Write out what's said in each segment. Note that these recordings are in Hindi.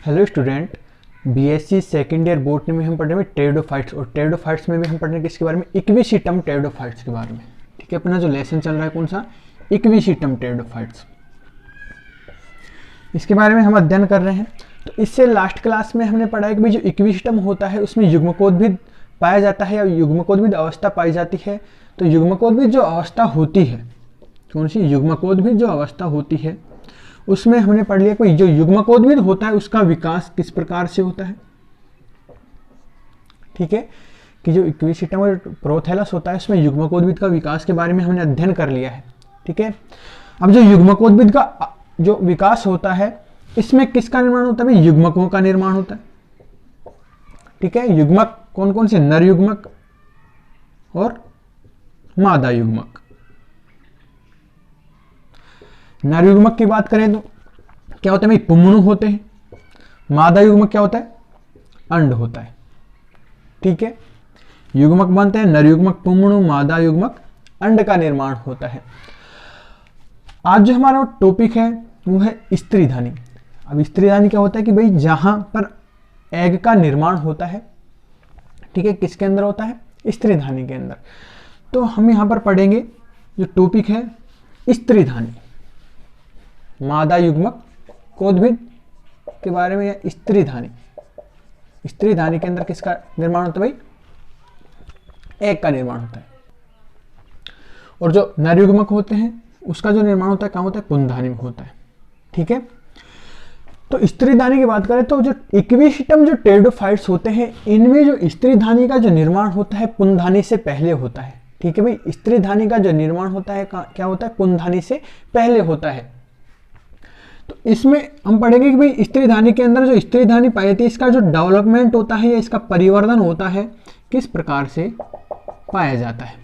Hello student, BSc second year botany में हम पढ़ रहे हैं टेरिडोफाइट्स, और टेरिडोफाइट्स में भी हम पढ़ रहे हैं किसके बारे में, इक्विसिटम टेरिडोफाइट्स के बारे में। ठीक है, अपना जो लेसन चल रहा है कौन सा, इक्विसिटम टेरिडोफाइट्स, इसके बारे में हम अध्ययन कर रहे हैं। तो इससे लास्ट क्लास में हमने पढ़ा है कि भाई जो इक्विसिटम होता है उसमें युग्मकोद्भिद पाया जाता है या युग्मकोद्भिद अवस्था पाई जाती है। तो युग्मकोद्भिद जो अवस्था होती है, कौन सी युग्मकोद्भिद जो अवस्था होती है, उसमें हमने पढ़ लिया कोई जो युग्मकोद्भिद होता है उसका विकास किस प्रकार से होता है। ठीक है, कि जो इक्विसिटम और प्रोथैलस होता है उसमें युग्मकोद्भिद का विकास के बारे में हमने अध्ययन कर लिया है। ठीक है, अब जो युग्मकोद्भिद का जो विकास होता है इसमें किसका निर्माण होता है, युग्मकों का निर्माण होता है। ठीक है, युग्मक कौन कौन से, नर युग्मक और मादा युग्मक। नर युग्मक की बात करें तो क्या होता है भाई, पुंगणु होते हैं। मादा युग्मक क्या होता है, अंड होता है। ठीक है, युग्मक बनते हैं नर युग्मक पुंगणु, मादा युग्मक अंड का निर्माण होता है। आज जो हमारा टॉपिक है वो है स्त्रीधानी। अब स्त्रीधानी क्या होता है कि भाई जहां पर एग का निर्माण होता है, ठीक है, किसके अंदर होता है, स्त्रीधानी के अंदर। तो हम यहां पर पढ़ेंगे जो टॉपिक है स्त्रीधानी, मादा युग्मक कोद्भिद के बारे में, या स्त्रीधानी। स्त्रीधानी के अंदर किसका निर्माण होता है भाई, एग का निर्माण होता है। और जो नर युग्मक होते हैं उसका जो निर्माण होता है कहाँ होता है, पुंधानी में होता है। ठीक है, तो स्त्रीधानी की बात करें तो जो इक्विसिटम जो टेरिडोफाइट्स होते हैं इनमें जो स्त्रीधानी का जो निर्माण होता है पुंधानी से पहले होता है। ठीक है भाई, स्त्रीधानी का जो निर्माण होता है क्या होता है, पुंधानी से पहले होता है। तो इसमें हम पढ़ेंगे कि भाई स्त्रीधानी के अंदर जो स्त्रीधानी पाई जाती है इसका जो डेवलपमेंट होता है या इसका परिवर्धन होता है किस प्रकार से पाया जाता है।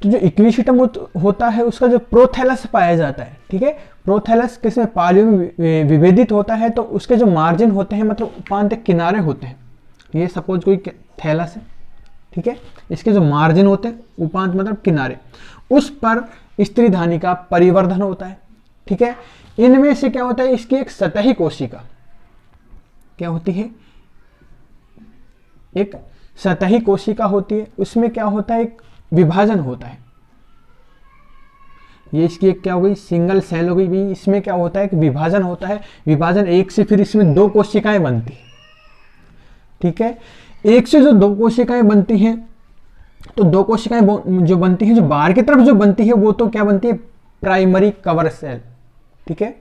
तो जो इक्विसिटम होता है उसका जो प्रोथैलस पाया जाता है, ठीक है, प्रोथैलस किसमें, पालियों में विभेदित होता है। तो उसके जो मार्जिन होते हैं मतलब उपांत किनारे होते हैं, ये सपोज कोई थैलस है, ठीक है, इसके जो मार्जिन होते हैं उपांत मतलब किनारे, उस पर स्त्रीधानी का परिवर्धन होता है। ठीक है, इनमें से क्या होता है, इसकी एक सतही कोशिका क्या होती है, एक सतही कोशिका होती है। उसमें क्या होता है, एक विभाजन होता है। ये इसकी एक क्या हो गई, सिंगल सेल हो गई भाई। इसमें क्या होता है, एक विभाजन होता है। विभाजन एक से फिर इसमें दो कोशिकाएं बनती है। ठीक है, एक से जो दो कोशिकाएं बनती हैं, तो दो कोशिकाएं जो बनती हैं, जो बाहर की तरफ जो बनती है वो तो क्या बनती है, प्राइमरी कवर सेल। ठीक है,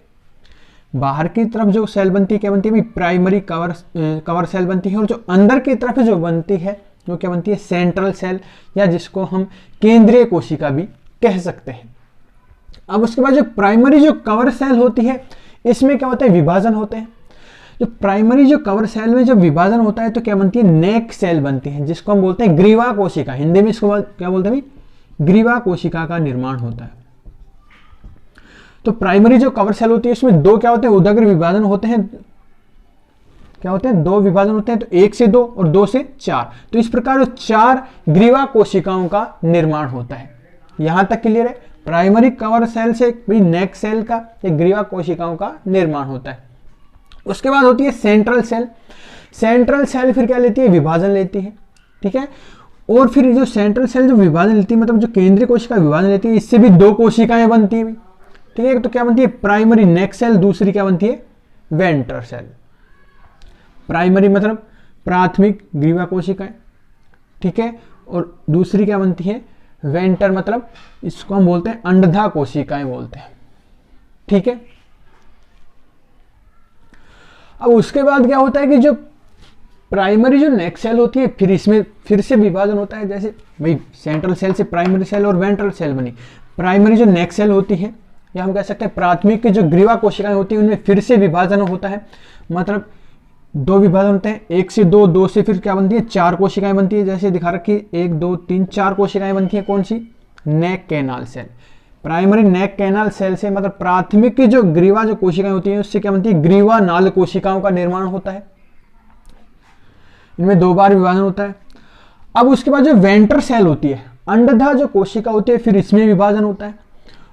बाहर की तरफ जो सेल बनती है क्या बनती है, प्राइमरी कवर सेल बनती है। और जो अंदर की तरफ जो बनती है वो क्या बनती है, सेंट्रल सेल, या जिसको हम केंद्रीय कोशिका भी कह सकते हैं। अब उसके बाद जो प्राइमरी जो कवर सेल होती है इसमें क्या होता है, विभाजन होते हैं। जो प्राइमरी जो कवर सेल में जब विभाजन होता है तो क्या बनती है, नेक सेल बनती है, जिसको हम बोलते हैं ग्रीवा कोशिका। हिंदी में इसको क्या बोलते हैं, ग्रीवा कोशिका का निर्माण होता है। तो प्राइमरी जो कवर सेल होती है उसमें दो क्या होते हैं, उदग्र विभाजन होते हैं। क्या होते हैं, दो विभाजन होते हैं, तो एक से दो और दो से चार। तो इस प्रकार चार ग्रीवा कोशिकाओं का निर्माण होता है। यहां तक क्लियर है, प्राइमरी कवर सेल से नेक सेल का एक ग्रीवा कोशिकाओं का निर्माण होता है। उसके बाद होती है सेंट्रल सेल। सेंट्रल सेल फिर क्या लेती है, विभाजन लेती है। ठीक है, और फिर जो सेंट्रल सेल जो विभाजन लेती है मतलब जो केंद्रीय कोशिका विभाजन लेती है, इससे भी दो कोशिकाएं बनती है। ठीक है, तो क्या बनती है, प्राइमरी नेक सेल, दूसरी क्या बनती है, वेंट्रल सेल। प्राइमरी मतलब प्राथमिक ग्रीवा कोशिकाएं, ठीक है, और दूसरी क्या बनती है, वेंटर मतलब इसको हम बोलते हैं अंडधा कोशिकाएं बोलते हैं। ठीक है, अब उसके बाद क्या होता है कि जो प्राइमरी जो नेक सेल होती है फिर इसमें फिर से विभाजन होता है। जैसे भाई सेंट्रल सेल से प्राइमरी सेल और वेंट्रल सेल बनी। प्राइमरी जो नेक सेल होती है, या हम कह सकते हैं प्राथमिक की जो ग्रीवा कोशिकाएं होती है उनमें फिर से विभाजन होता है। मतलब दो विभाजन होते हैं, एक से दो, दो से फिर क्या बनती है, चार कोशिकाएं बनती है। जैसे दिखा रखी, एक दो तीन चार कोशिकाएं बनती है। कौन सी, नेक कैनाल सेल। प्राइमरी नेक कैनाल सेल से मतलब प्राथमिक की जो ग्रीवा जो कोशिकाएं होती हैं उससे क्या बनती है, ग्रीवा नाल कोशिकाओं का निर्माण होता है। इनमें दो बार विभाजन होता है। अब उसके बाद जो वेंटर सेल होती है, अंडधा जो कोशिका होती है, फिर इसमें विभाजन होता है।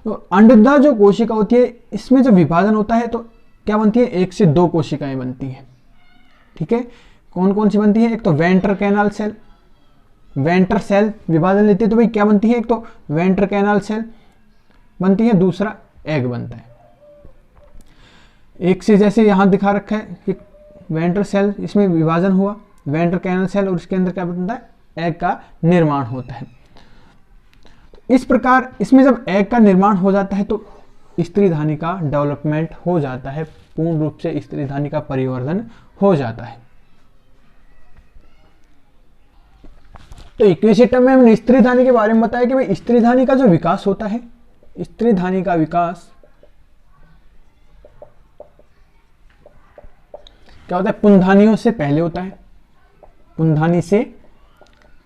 तो अंडधा जो कोशिका होती है इसमें जब विभाजन होता है तो क्या बनती है, 1 से 2 कोशिकाएं बनती हैं। ठीक है, कौन कौन सी बनती है, एक तो वेंट्र कैनाल सेल, वेंट्र सेल विभाजन लेती है तो भाई क्या बनती है, एक तो वेंट्र कैनाल सेल बनती है, दूसरा एग बनता है। एक से जैसे यहां दिखा रखा है कि वेंट्र सेल, इसमें विभाजन हुआ, वेंट्र कैनाल सेल, और इसके अंदर क्या बनता है, एग का निर्माण होता है। इस प्रकार इसमें जब एग का निर्माण हो जाता है तो स्त्रीधानी का डेवलपमेंट हो जाता है, पूर्ण रूप से स्त्रीधानी का परिवर्धन हो जाता है। तो इक्विसिटम में हमने स्त्रीधानी के बारे में बताया कि भाई स्त्रीधानी का जो विकास होता है, स्त्रीधानी का विकास क्या होता है, पुंधानियों से पहले होता है, पुंधानी से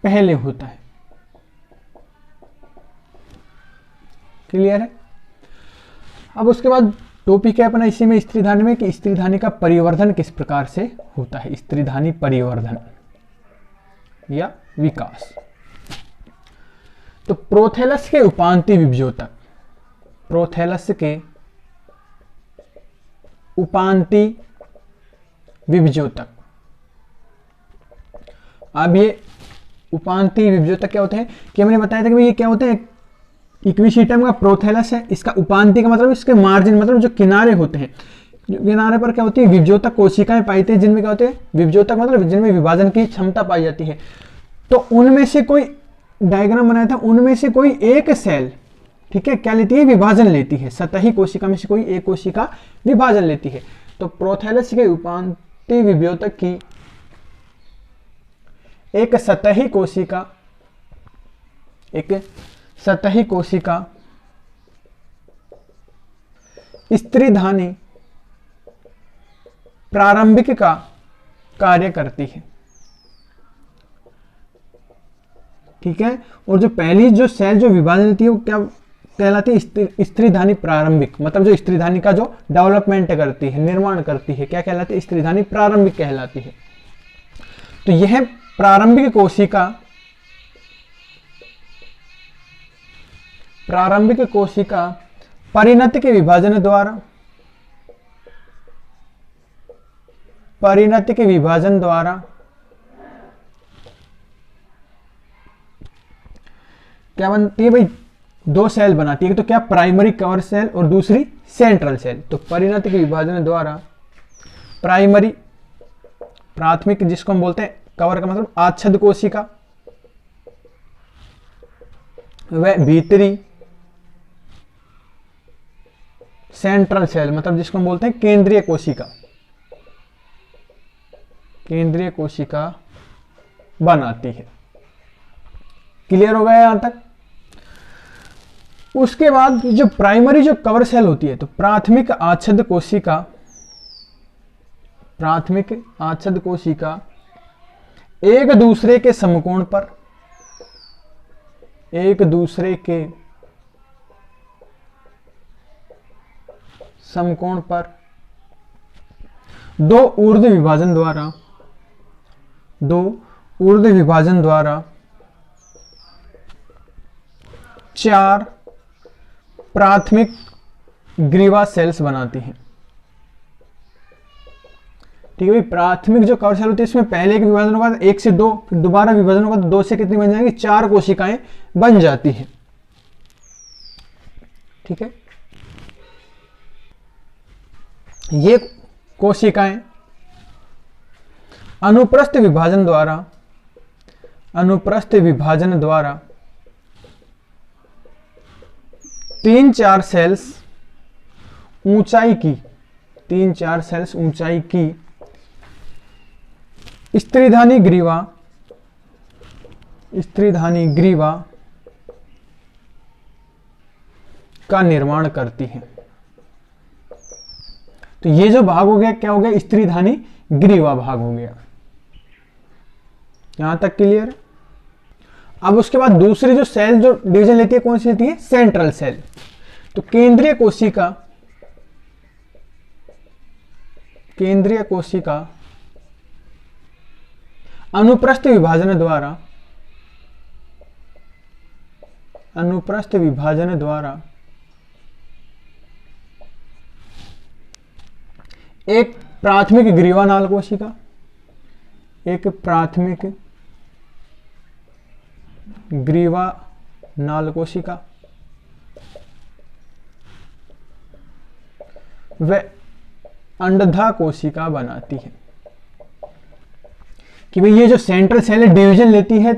पहले होता है। क्लियर है। अब उसके बाद टॉपिक है अपना इसी में स्त्रीधानी में कि स्त्रीधानी का परिवर्धन किस प्रकार से होता है, स्त्रीधानी परिवर्धन या विकास। तो प्रोथेलस के उपांती विभजोतक, प्रोथेलस के उपांती विभजोतक। अब ये उपांती विभजोतक क्या होते हैं कि हमने बताया था कि ये क्या होते हैं, इक्विसिटम का प्रोथेलस है, इसका उपांती का मतलब इसके मार्जिन, मतलब जो किनारे होते हैं, किनारे पर क्या होती है, विभजोतक कोशिकाएं पाई जाती है, जिनमें क्या होते हैं, विभजोतक मतलब जिनमें विभाजन की क्षमता पाई जाती है। तो उनमें से कोई डायग्राम बनाया था, उनमें से कोई एक सेल, ठीक है, क्या लेती है, विभाजन लेती है, सतही कोशिका में से कोई एक कोशिका विभाजन लेती है। तो प्रोथेलस के उपांती विभजोतक की एक सतही कोशिका, एक सतही कोशिका स्त्रीधानी प्रारंभिक का कार्य करती है। ठीक है, और जो पहली जो सेल जो विभाजन लेती है वो क्या कहलाती है, स्त्रीधानी प्रारंभिक, मतलब जो स्त्रीधानी का जो डेवलपमेंट करती है, निर्माण करती है, क्या कहलाती है, स्त्रीधानी प्रारंभिक कहलाती है। तो यह प्रारंभिक कोशिका, प्रारंभिक कोशिका परिणति के विभाजन द्वारा, परिणति के विभाजन द्वारा क्या बनती है भाई, 2 सेल बनाती है, तो क्या प्राइमरी कवर सेल और दूसरी सेंट्रल सेल। तो परिणति के विभाजन द्वारा प्राइमरी, प्राथमिक जिसको हम बोलते हैं कवर का मतलब आच्छद कोशिका, वह भीतरी सेंट्रल सेल मतलब जिसको हम बोलते हैं केंद्रीय कोशिका, केंद्रीय कोशिका बनाती है। क्लियर हो गया यहां तक। उसके बाद जो प्राइमरी जो कवर सेल होती है, तो प्राथमिक आच्छद कोशिका, प्राथमिक आच्छद कोशिका एक दूसरे के समकोण पर, एक दूसरे के समकोण पर 2 ऊर्ध्व विभाजन द्वारा, 2 ऊर्ध्व विभाजन द्वारा 4 प्राथमिक ग्रीवा सेल्स बनाती हैं। ठीक है भाई, प्राथमिक जो कवर सेल होती है इसमें पहले एक विभाजन होगा 1 से 2, फिर दोबारा विभाजन होगा तो 2 से कितनी बन जाएंगी, 4 कोशिकाएं बन जाती हैं। ठीक है, ये कोशिकाएं अनुप्रस्थ विभाजन द्वारा, अनुप्रस्थ विभाजन द्वारा 3-4 सेल्स ऊंचाई की, 3-4 सेल्स ऊंचाई की स्त्रीधानी ग्रीवा, स्त्रीधानी ग्रीवा का निर्माण करती है। तो ये जो भाग हो गया क्या हो गया, स्त्रीधानी ग्रीवा भाग हो गया। यहां तक क्लियर। अब उसके बाद दूसरी जो सेल जो डिवीजन लेती है कौन सी लेती है, सेंट्रल सेल। तो केंद्रीय कोशिका, केंद्रीय कोशिका अनुप्रस्थ विभाजन द्वारा, अनुप्रस्थ विभाजन द्वारा एक प्राथमिक ग्रीवानाल कोशिका, एक प्राथमिक ग्रीवानाल कोशिका व अंडधा कोशिका बनाती है। कि भाई ये जो सेंट्रल सेल है डिवीजन लेती है,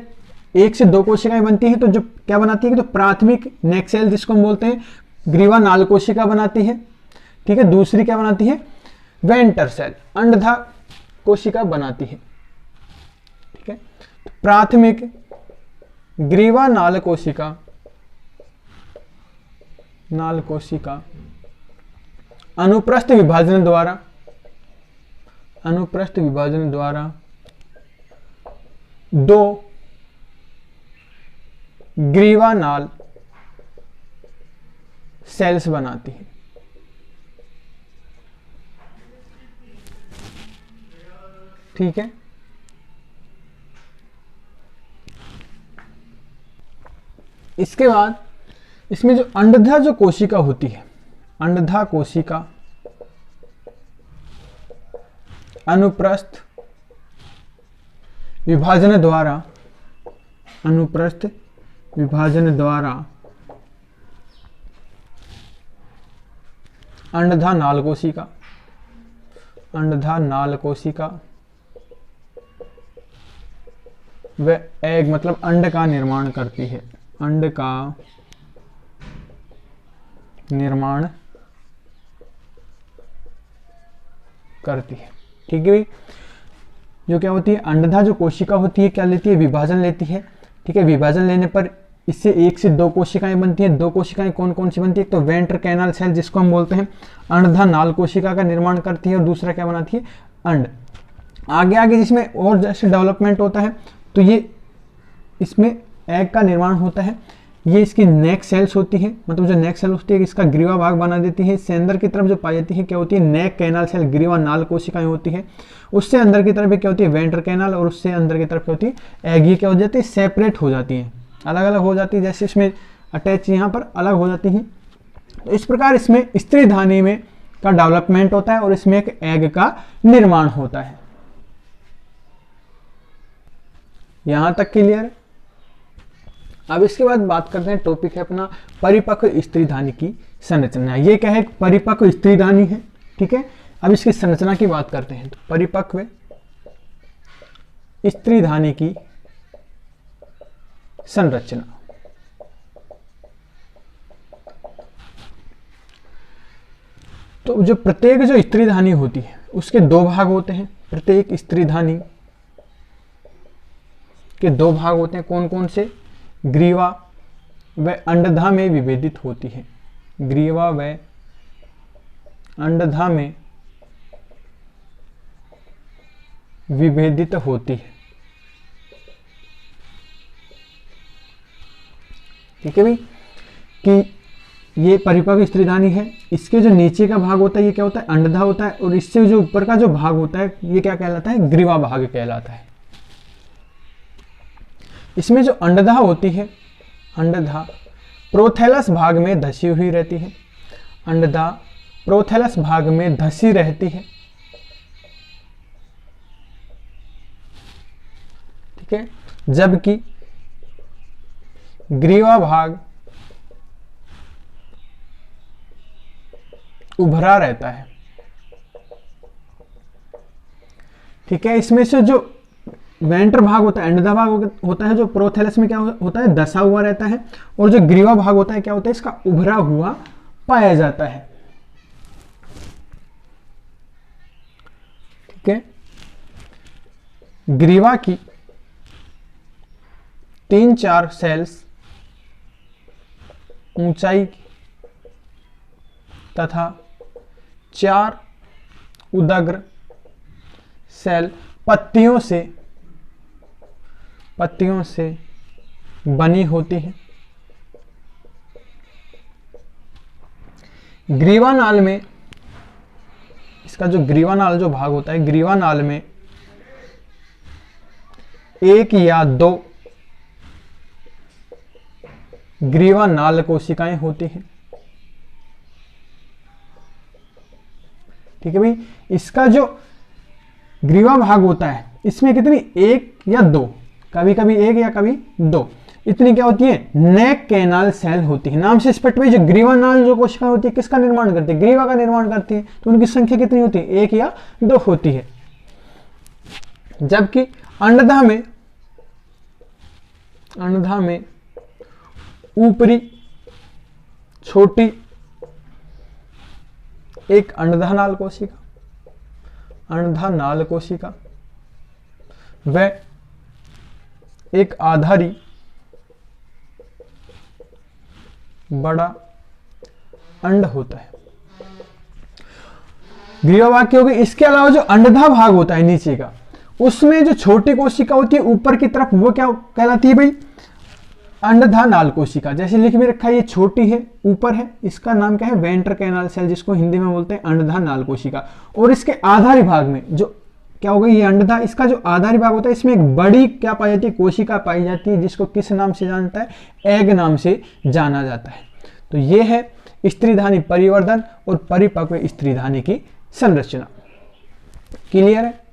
एक से दो कोशिकाएं बनती हैं, तो जो क्या बनाती है कि तो प्राथमिक नेक सेल जिसको हम बोलते हैं ग्रीवानाल कोशिका बनाती है। ठीक है, दूसरी क्या बनाती है, वेंटर सेल अंडधा कोशिका बनाती है। ठीक है, तो प्राथमिक ग्रीवानाल कोशिका नाल कोशिका अनुप्रस्थ विभाजन द्वारा दो ग्रीवानाल सेल्स बनाती है। ठीक है, इसके बाद इसमें जो अंडधा जो कोशिका होती है, अंडधा कोशिका अनुप्रस्थ विभाजन द्वारा अंडधा नाल कोशिका व एग मतलब अंड का निर्माण करती है, अंड का निर्माण करती है। ठीक है भाई, जो क्या होती है अंडधा जो कोशिका होती है क्या लेती है, विभाजन लेती है। ठीक है, विभाजन लेने पर इससे एक से दो कोशिकाएं बनती हैं। दो कोशिकाएं कौन कौन सी बनती है, तो वेंट्र कैनाल सेल जिसको हम बोलते हैं अंडधा नाल कोशिका का निर्माण करती है, और दूसरा क्या बनाती है, अंड। आगे आगे जिसमें और जैसे डेवलपमेंट होता है तो ये इसमें एग का निर्माण होता है। ये इसकी नेक सेल्स होती है, मतलब जो नेक सेल होती है इसका ग्रीवा भाग बना देती है। इससे अंदर की तरफ जो पाई जाती है क्या होती है, नेक कैनाल सेल ग्रीवा नाल कोशिकाएं होती है। उससे अंदर की तरफ क्या होती है, वेंट्र कैनाल, और उससे अंदर की तरफ क्या होती है, एग। ये क्या हो जाती है, सेपरेट हो जाती है, अलग अलग हो जाती है, जैसे इसमें अटैच यहाँ पर अलग हो जाती है। तो इस प्रकार इसमें स्त्रीधानी में का डेवलपमेंट होता है और इसमें एक एग का निर्माण होता है। यहां तक क्लियर। अब इसके बाद बात करते हैं, टॉपिक है अपना परिपक्व स्त्रीधानी की संरचना। ये क्या है, परिपक्व स्त्रीधानी है। ठीक है, अब इसकी संरचना की बात करते हैं। तो परिपक्व स्त्रीधानी की संरचना, तो जो प्रत्येक जो स्त्रीधानी होती है उसके दो भाग होते हैं। प्रत्येक स्त्रीधानी के दो भाग होते हैं, कौन कौन से, ग्रीवा व अंडधा में विभेदित होती है। ग्रीवा व अंडधा में विभेदित होती है। ठीक है भाई, कि ये परिपक्व स्त्रीधानी है, इसके जो नीचे का भाग होता है ये क्या होता है, अंडधा होता है, और इससे जो ऊपर का जो भाग होता है ये क्या कहलाता है, ग्रीवा भाग कहलाता है। इसमें जो अंडधा होती है, अंडधा प्रोथैलस भाग में धसी हुई रहती है। अंडधा प्रोथैलस भाग में धसी रहती है। ठीक है, जबकि ग्रीवा भाग उभरा रहता है। ठीक है, इसमें से जो वेंट्र भाग होता है, अंडधा भाग होता है, जो प्रोथैलस में क्या होता है, धसा हुआ रहता है, और जो ग्रीवा भाग होता है क्या होता है, इसका उभरा हुआ पाया जाता है। ठीक है, ग्रीवा की 3-4 सेल्स ऊंचाई तथा 4 उदग्र सेल पत्तियों से बनी होती है। ग्रीवानाल में, इसका जो ग्रीवानाल जो भाग होता है, ग्रीवानाल में 1 या 2 ग्रीवानाल कोशिकाएं होती हैं। ठीक है भाई। इसका जो ग्रीवा भाग होता है इसमें कितनी, एक या दो, कभी कभी एक या कभी दो, इतनी क्या होती है, नेक कैनाल सेल होती है। नाम से स्पष्ट भाई, जो ग्रीवा नाल जो कोशिका होती है किसका निर्माण करती है, ग्रीवा का निर्माण करती है। तो उनकी संख्या कितनी होती है, एक या दो होती है। जबकि अंडधा में ऊपरी छोटी एक अंडधा नाल कोशिका व एक आधारी बड़ा अंड होता है। ग्रीवा भाग की हो गई। इसके अलावा जो अंडधा भाग होता है नीचे का, उसमें जो छोटी कोशिका होती है ऊपर की तरफ, वो क्या कहलाती है भाई, अंडधा नाल कोशिका। जैसे लिख भी रखा है, ये छोटी है, ऊपर है, इसका नाम क्या है, वेंट्र कैनाल सेल, जिसको हिंदी में बोलते हैं अंडधा नाल कोशिका। और इसके आधारी भाग में जो क्या होगा, ये अंडधा, इसका जो आधारी भाग होता है इसमें एक बड़ी क्या पाई जाती है, कोशिका पाई जाती है, जिसको किस नाम से जानता है, एग नाम से जाना जाता है। तो ये है स्त्रीधानी परिवर्धन और परिपक्व स्त्रीधानी की संरचना। क्लियर है।